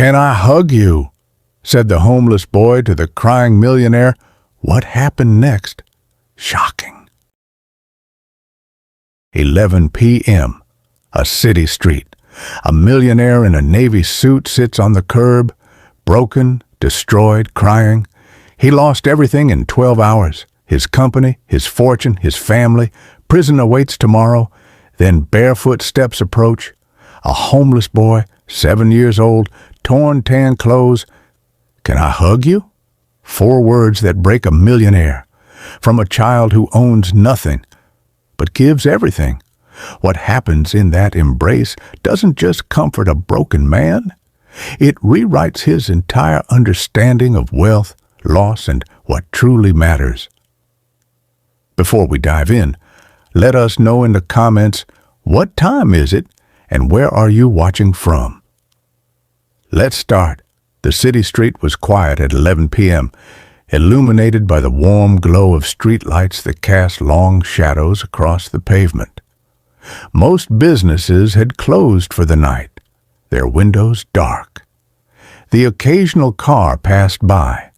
"Can I hug you?" said the homeless boy to the crying millionaire. What happened next? Shocking. 11 p.m. A city street. A millionaire in a navy suit sits on the curb, broken, destroyed, crying. He lost everything in 12 hours. His company, his fortune, his family. Prison awaits tomorrow. Then barefoot steps approach. A homeless boy, 7 years old, torn tan clothes. "Can I hug you?" 4 words that break a millionaire. From a child who owns nothing, but gives everything. What happens in that embrace doesn't just comfort a broken man. It rewrites his entire understanding of wealth, loss, and what truly matters. Before we dive in, let us know in the comments, what time is it and where are you watching from? Let's start. The city street was quiet at 11 p.m., illuminated by the warm glow of streetlights that cast long shadows across the pavement. Most businesses had closed for the night, their windows dark. The occasional car passed by,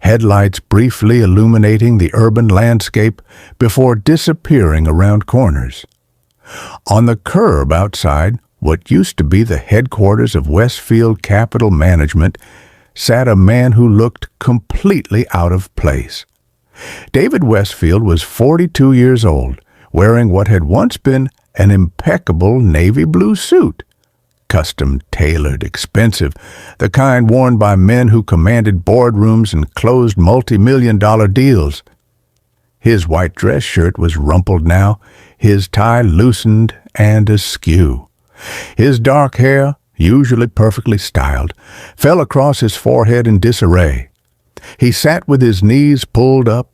headlights briefly illuminating the urban landscape before disappearing around corners. On the curb outside what used to be the headquarters of Westfield Capital Management sat a man who looked completely out of place. David Westfield was 42 years old, wearing what had once been an impeccable navy blue suit. Custom-tailored, expensive, the kind worn by men who commanded boardrooms and closed multi-million-dollar deals. His white dress shirt was rumpled now, his tie loosened and askew. His dark hair, usually perfectly styled, fell across his forehead in disarray. He sat with his knees pulled up,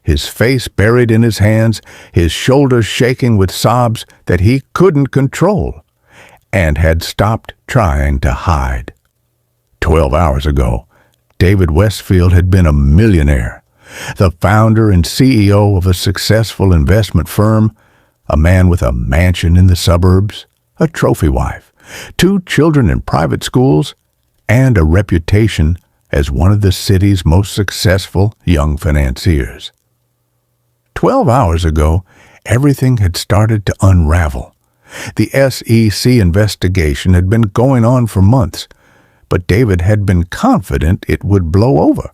his face buried in his hands, his shoulders shaking with sobs that he couldn't control, and had stopped trying to hide. 12 hours ago, David Westfield had been a millionaire, the founder and CEO of a successful investment firm, a man with a mansion in the suburbs, a trophy wife, 2 children in private schools, and a reputation as one of the city's most successful young financiers. 12 hours ago, everything had started to unravel. The SEC investigation had been going on for months, but David had been confident it would blow over.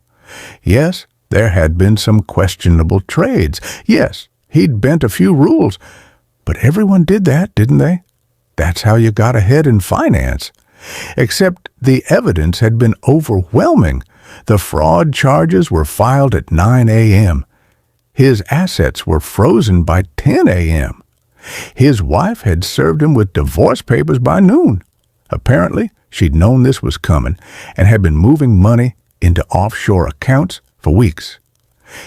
Yes, there had been some questionable trades. Yes, he'd bent a few rules, but everyone did that, didn't they? That's how you got ahead in finance. Except the evidence had been overwhelming. The fraud charges were filed at 9 a.m. His assets were frozen by 10 a.m. His wife had served him with divorce papers by noon. Apparently, she'd known this was coming and had been moving money into offshore accounts for weeks.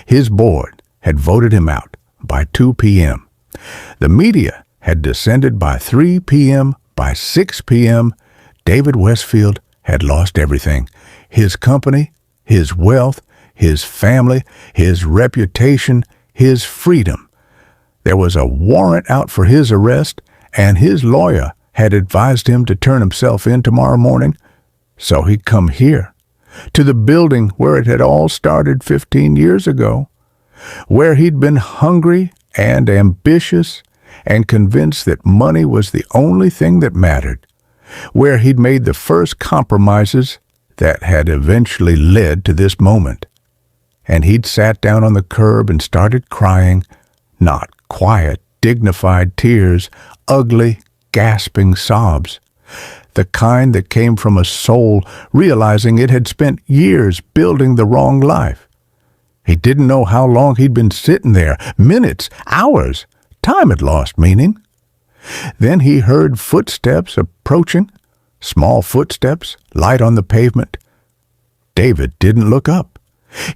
His board had voted him out by 2 p.m. The media had descended by 3 p.m. By 6 p.m., David Westfield had lost everything. His company, his wealth, his family, his reputation, his freedom. There was a warrant out for his arrest, and his lawyer had advised him to turn himself in tomorrow morning. So he'd come here, to the building where it had all started 15 years ago, where he'd been hungry and ambitious and convinced that money was the only thing that mattered, where he'd made the first compromises that had eventually led to this moment. And he'd sat down on the curb and started crying, not quiet, dignified tears, ugly, gasping sobs, the kind that came from a soul realizing it had spent years building the wrong life. He didn't know how long he'd been sitting there, minutes, hours. Time had lost meaning. Then he heard footsteps approaching, small footsteps, light on the pavement. David didn't look up.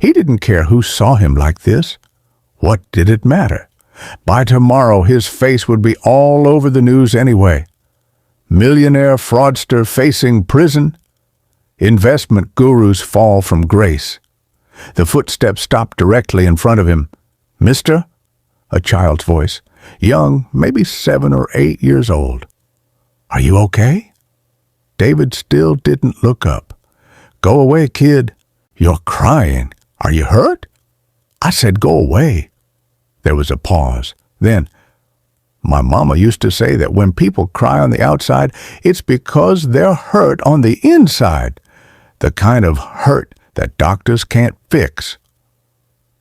He didn't care who saw him like this. What did it matter? By tomorrow his face would be all over the news anyway. Millionaire fraudster facing prison. Investment gurus fall from grace. The footsteps stopped directly in front of him. "Mister?" A child's voice, young, maybe 7 or 8 years old. "Are you okay?" David still didn't look up. "Go away, kid. You're crying. Are you hurt?" "I said go away." There was a pause. Then, "My mama used to say that when people cry on the outside, it's because they're hurt on the inside. The kind of hurt that doctors can't fix."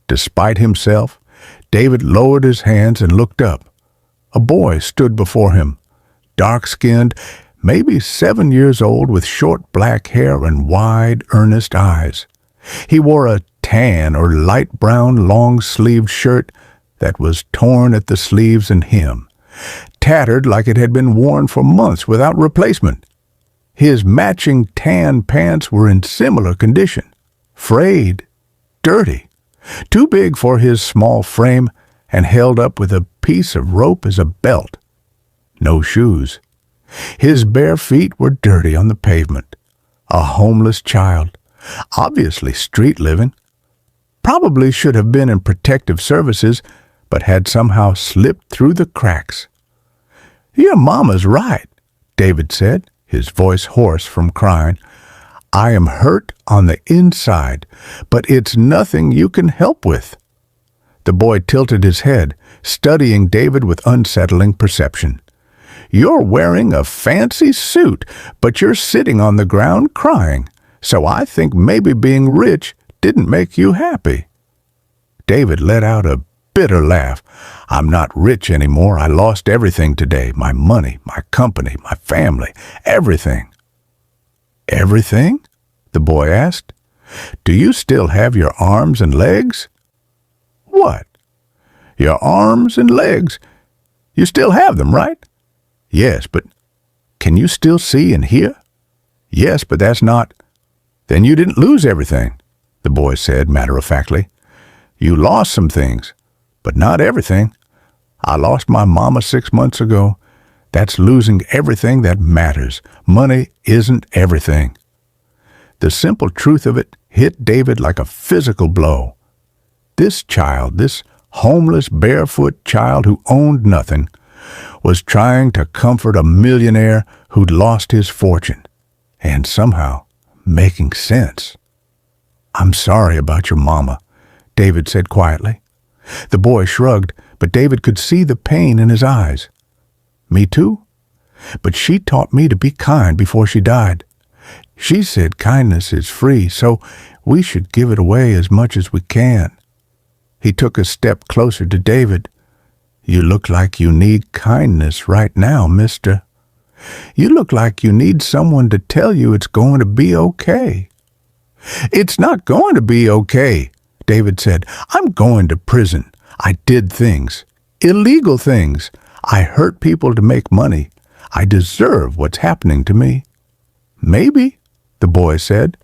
Despite himself, David lowered his hands and looked up. A boy stood before him, dark-skinned, maybe 7 years old, with short black hair and wide, earnest eyes. He wore a tan or light brown long-sleeved shirt that was torn at the sleeves and hem, tattered like it had been worn for months without replacement. His matching tan pants were in similar condition, frayed, dirty, too big for his small frame, and held up with a piece of rope as a belt. No shoes. His bare feet were dirty on the pavement. A homeless child, obviously street living. Probably should have been in protective services, but had somehow slipped through the cracks. "Your mama's right," David said, his voice hoarse from crying. "I am hurt on the inside, but it's nothing you can help with." The boy tilted his head, studying David with unsettling perception. "You're wearing a fancy suit, but you're sitting on the ground crying, so I think maybe being rich didn't make you happy." David let out a bitter laugh. "I'm not rich anymore. I lost everything today. My money, my company, my family, everything." "Everything?" the boy asked. "Do you still have your arms and legs?" "What?" "Your arms and legs. You still have them, right?" "Yes, but can you still see and hear?" "Yes, but that's not—" "Then you didn't lose everything," the boy said matter-of-factly. "You lost some things, but not everything. I lost my mama 6 months ago. That's losing everything that matters. Money isn't everything." The simple truth of it hit David like a physical blow. This child, this homeless, barefoot child who owned nothing, was trying to comfort a millionaire who'd lost his fortune, and somehow making sense. "I'm sorry about your mama," David said quietly. The boy shrugged, but David could see the pain in his eyes. "Me too. But she taught me to be kind before she died. She said kindness is free, so we should give it away as much as we can." He took a step closer to David. "You look like you need kindness right now, mister. You look like you need someone to tell you it's going to be okay." "It's not going to be okay," David said. "I'm going to prison. I did things, illegal things. I hurt people to make money. I deserve what's happening to me." "Maybe," the boy said,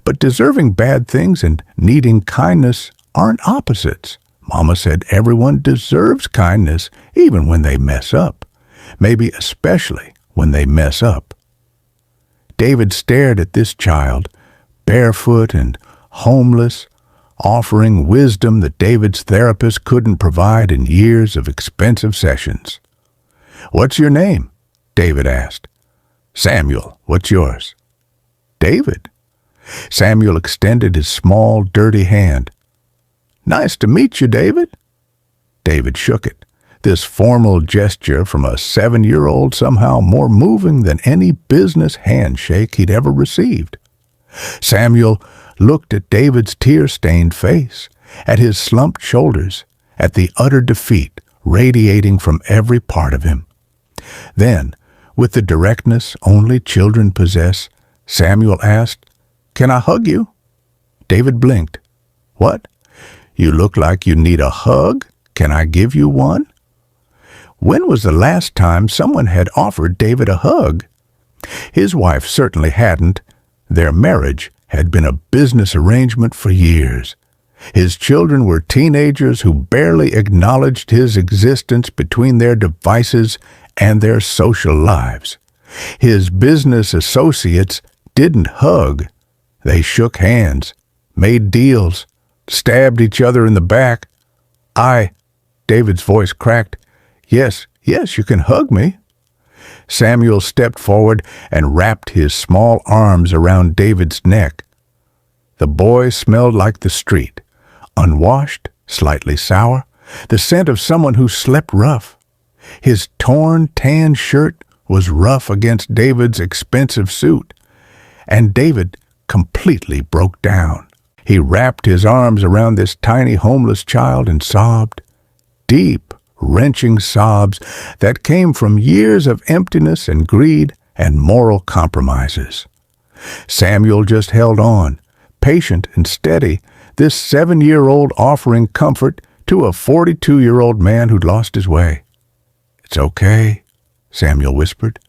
"but deserving bad things and needing kindness aren't opposites. Mama said everyone deserves kindness even when they mess up, maybe especially when they mess up." David stared at this child, barefoot and homeless, offering wisdom that David's therapist couldn't provide in years of expensive sessions. "What's your name?" David asked. "Samuel. What's yours?" "David." Samuel extended his small, dirty hand. "Nice to meet you, David." David shook it, this formal gesture from a 7-year-old somehow more moving than any business handshake he'd ever received. Samuel looked at David's tear-stained face, at his slumped shoulders, at the utter defeat radiating from every part of him. Then, with the directness only children possess, Samuel asked, "Can I hug you?" David blinked. "What? You look like you need a hug. Can I give you one?" When was the last time someone had offered David a hug? His wife certainly hadn't. Their marriage had been a business arrangement for years. His children were teenagers who barely acknowledged his existence between their devices and their social lives. His business associates didn't hug. They shook hands, made deals, stabbed each other in the back. David's voice cracked. Yes, you can hug me." Samuel stepped forward and wrapped his small arms around David's neck. The boy smelled like the street, unwashed, slightly sour, the scent of someone who slept rough. His torn, tan shirt was rough against David's expensive suit, and David completely broke down. He wrapped his arms around this tiny homeless child and sobbed, deep, wrenching sobs that came from years of emptiness and greed and moral compromises. Samuel just held on, patient and steady, this 7-year-old offering comfort to a 42-year-old man who'd lost his way. "It's okay," Samuel whispered.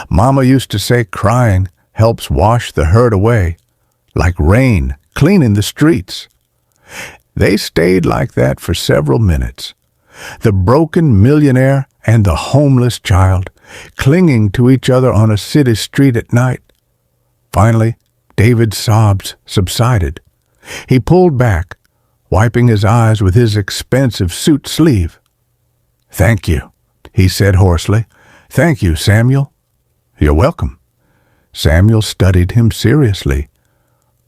"Mama used to say crying helps wash the hurt away, like rain cleaning the streets." They stayed like that for several minutes. The broken millionaire and the homeless child, clinging to each other on a city street at night. Finally, David's sobs subsided. He pulled back, wiping his eyes with his expensive suit sleeve. "Thank you," he said hoarsely. "Thank you, Samuel." "You're welcome." Samuel studied him seriously.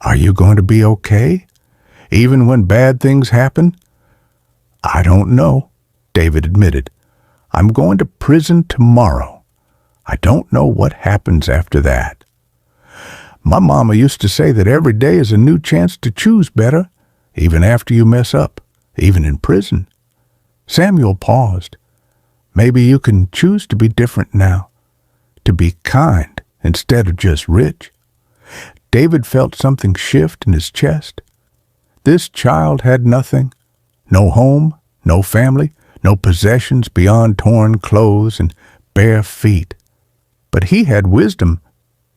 "Are you going to be okay, even when bad things happen?" "I don't know," David admitted. "I'm going to prison tomorrow. I don't know what happens after that." "My mama used to say that every day is a new chance to choose better, even after you mess up, even in prison." Samuel paused. "Maybe you can choose to be different now, to be kind instead of just rich." David felt something shift in his chest. This child had nothing, no home, no family, no possessions beyond torn clothes and bare feet. But he had wisdom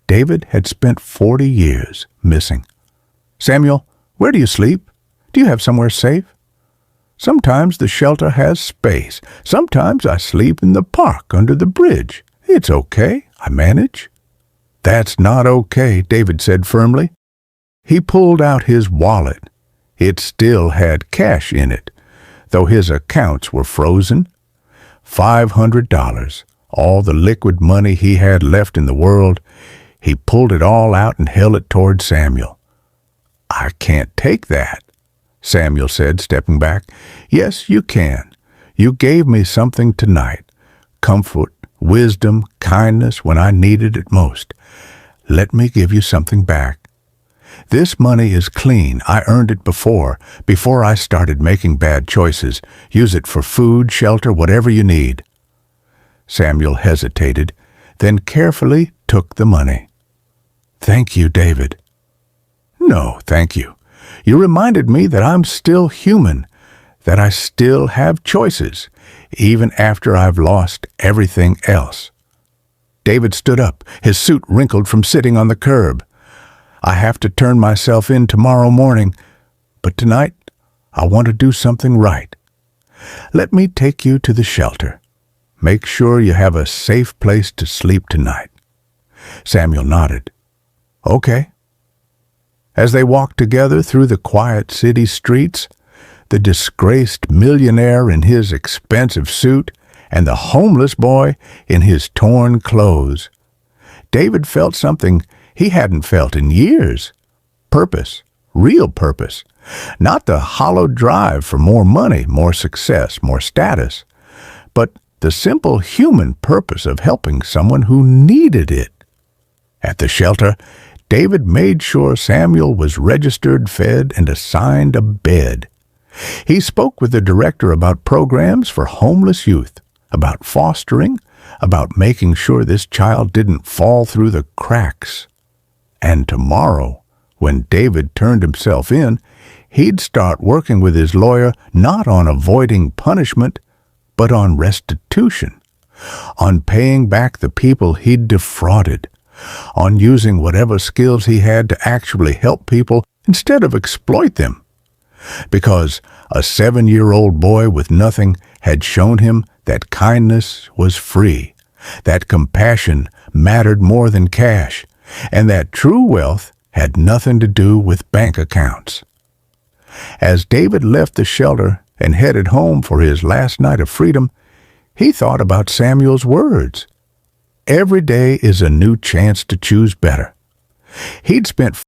David had spent 40 years missing. "Samuel, where do you sleep? Do you have somewhere safe?" "Sometimes the shelter has space. Sometimes I sleep in the park under the bridge. It's okay, I manage." "That's not okay," David said firmly. He pulled out his wallet. It still had cash in it, though his accounts were frozen. $500, all the liquid money he had left in the world. He pulled it all out and held it toward Samuel. "I can't take that," Samuel said, stepping back. "Yes, you can. You gave me something tonight. Comfort, wisdom, kindness when I needed it most. Let me give you something back. This money is clean. I earned it before I started making bad choices. Use it for food, shelter, whatever you need." Samuel hesitated, then carefully took the money. "Thank you, David." "No, thank you. You reminded me that I'm still human, that I still have choices, even after I've lost everything else." David stood up, his suit wrinkled from sitting on the curb. "I have to turn myself in tomorrow morning, but tonight I want to do something right. Let me take you to the shelter. Make sure you have a safe place to sleep tonight." Samuel nodded. "Okay." As they walked together through the quiet city streets, the disgraced millionaire in his expensive suit and the homeless boy in his torn clothes, David felt something he hadn't felt in years. Purpose, real purpose. Not the hollow drive for more money, more success, more status, but the simple human purpose of helping someone who needed it. At the shelter, David made sure Samuel was registered, fed, and assigned a bed. He spoke with the director about programs for homeless youth, about fostering, about making sure this child didn't fall through the cracks. And tomorrow, when David turned himself in, he'd start working with his lawyer not on avoiding punishment, but on restitution, on paying back the people he'd defrauded, on using whatever skills he had to actually help people instead of exploit them. Because a 7-year-old boy with nothing had shown him that kindness was free, that compassion mattered more than cash, and that true wealth had nothing to do with bank accounts. As David left the shelter and headed home for his last night of freedom, he thought about Samuel's words. Every day is a new chance to choose better. He'd spent